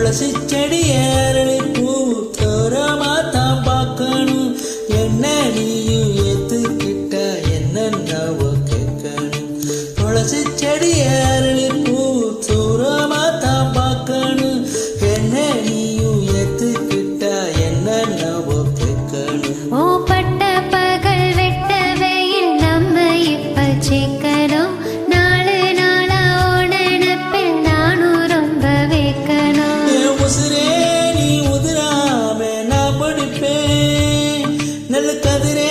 துளசி செடி அரளி பூ தோரமா தான் பார்க்கணும். என்ன நீயும் ஏத்துக்கிட்ட என்னென்னவோ கேட்கணும். துளசி செடி அரளி பூ தோரமா தான் பார்க்கணும். என்ன நீயும் ஏத்துக்கிட்ட என்னென்னவோ கேட்கணும். ஓ பட்ட பகல் வெட்ட வெயில் நம்ம இப்ப சேர்க்கணும். நாலு நாளா ஓடனப்பில் நானும் ரொம்ப வைக்கணும். உசுரே நீ உதிராம நான் படிப்பேன். நல்ல கதிரே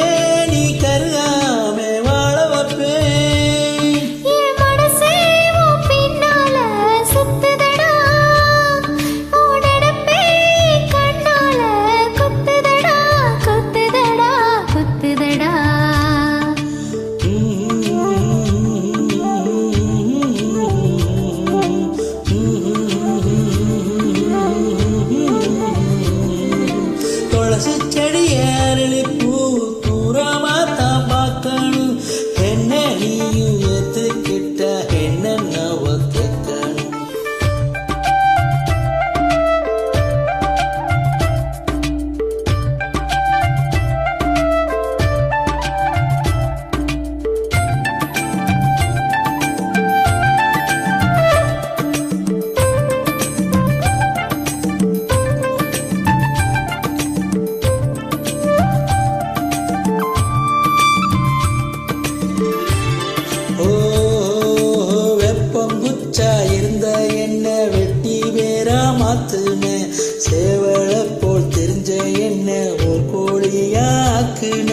நீ கருகாம வாழ வைப்பேன். என் மனசே உன் பின்னால சுத்துதடா. ஓடனப்பே கண்ணால குத்துதடா குத்துதடா குத்துதடா. துளசி செடி அரளி பூ தூரமா தான் பார்க்கணும். என்ன நீயும் ஏத்துக்கிட்ட என்னென்னவோ கேட்கணும். ஓ வெப்பங்குச்சா இருந்த என்ன வெட்டி வேறா மாத்துன. சேவலை போல் தெரிஞ்ச என்ன ஒரு கோழியா ஆக்குன.